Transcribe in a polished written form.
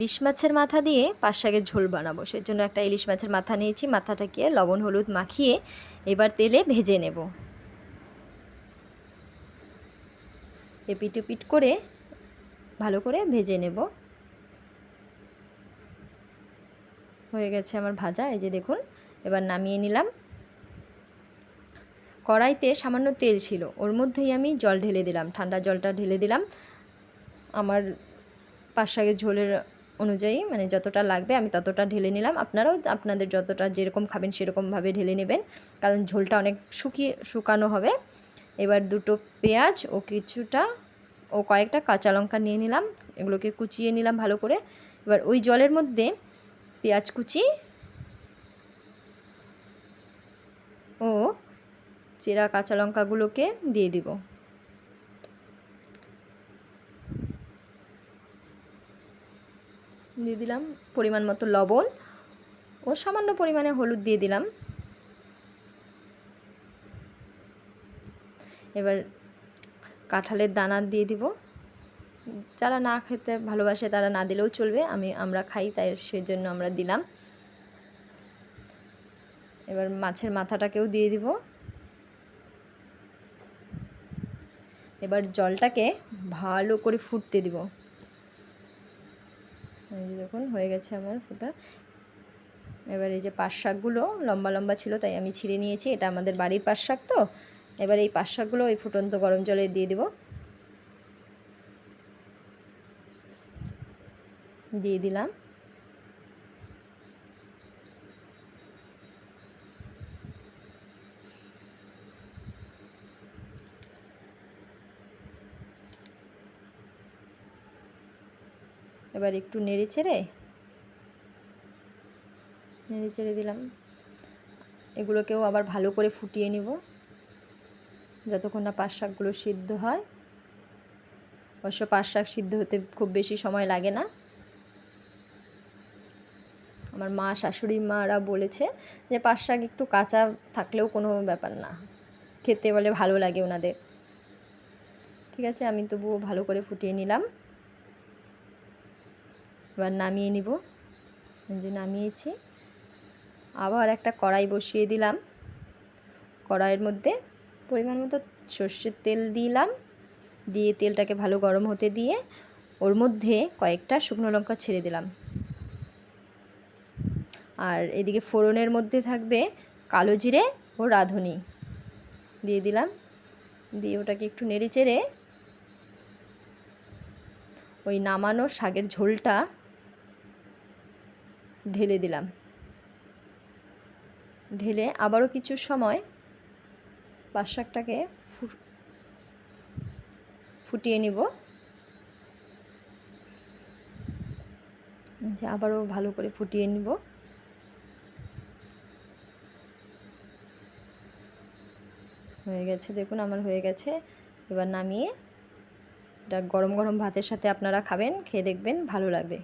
ইলিশ মাছের মাথা দিয়ে পাট শাকের ঝোল বানাবো। সেজন্য একটা ইলিশ মাছের মাথা নিয়েছি। মাথাটাকে লবণ হলুদ মাখিয়ে এবার তেলে ভেজে নেব। এপিট ওপিট করে ভালো করে ভেজে নেব। হয়ে গেছে আমার ভাজা, এই যে দেখুন। এবার নামিয়ে নিলাম। কড়াইতে সামান্য তেল ছিল, ওর মধ্যেই আমি জল ঢেলে দিলাম, ঠান্ডা জলটা ঢেলে দিলাম। আমার পাট শাকের ঝোলের অনুযায়ী মানে যতটা লাগবে আমি ততটা ঢেলে নিলাম। আপনারাও আপনাদের যতটা যেরকম খাবেন সেরকমভাবে ঢেলে নেবেন, কারণ ঝোলটা অনেক শুকানো হবে। এবার দুটো পেঁয়াজ ও কয়েকটা কাঁচা লঙ্কা নিয়ে নিলাম, এগুলোকে কুচিয়ে নিলাম ভালো করে। এবার ওই জলের মধ্যে পেঁয়াজ কুচি ও চেরা কাঁচা লঙ্কাগুলোকে দিয়ে দিব। দিয়ে দিলাম পরিমাণ মতো লবণ ও সামান্য পরিমাণে হলুদ দিয়ে দিলাম। এবার কাঁঠালের দানা দিয়ে দিব। যারা না খেতে ভালোবাসে তারা না দিলেও চলবে, আমরা খাই তাই সেজন্য আমরা দিলাম। এবার মাছের মাথাটাকেও দিয়ে দিব। এবার জলটাকে ভালো করে ফুটতে দিব। এই দেখুন হয়ে গেছে আমার ফোটা। এবার এই যে পাট শাকগুলো লম্বা লম্বা ছিল তাই আমি ছিঁড়ে নিয়েছি, এটা আমাদের বাড়ির পাট শাক তো। এবার এই পাট শাকগুলো ওই ফুটন্ত গরম জলে দিয়ে দিব। দিয়ে দিলাম। এবার একটু নেড়ে চেড়ে দিলাম। এগুলোকেও আবার ভালো করে ফুটিয়ে নিব যতক্ষণ না পাট শাকগুলো সিদ্ধ হয়। অবশ্য পাট শাক সিদ্ধ হতে খুব বেশি সময় লাগে না। আমার মা শাশুড়ি মারা বলেছে যে পাট শাক একটু কাঁচা থাকলেও কোনো ব্যাপার না, খেতে বলে ভালো লাগে ওনাদের। ঠিক আছে, আমি তবুও ভালো করে ফুটিয়ে নিলাম। এবার নামিয়ে নিব। যে নামিয়েছি, আবার একটা কড়াই বসিয়ে দিলাম। কড়াইয়ের মধ্যে পরিমাণ মতো সর্ষের তেল দিলাম, দিয়ে তেলটাকে ভালো গরম হতে দিয়ে ওর মধ্যে কয়েকটা শুকনো লঙ্কা ছেড়ে দিলাম। আর এদিকে ফোড়নের মধ্যে থাকবে কালো জিরে ও রাঁধুনি দিয়ে দিলাম। দিয়ে ওটাকে একটু নেড়ে চেড়ে ওই নামানো শাকের ঝোলটা ঢেলে দিলাম। ঢেলে আবারও কিছু সময় পাট শাকটাকে ফুটিয়ে নিব। যে আবারও ভালো করে ফুটিয়ে নিব। হয়ে গেছে, দেখুন আমার হয়ে গেছে। এবার নামিয়ে এটা গরম গরম ভাতের সাথে আপনারা খাবেন, খেয়ে দেখবেন ভালো লাগবে।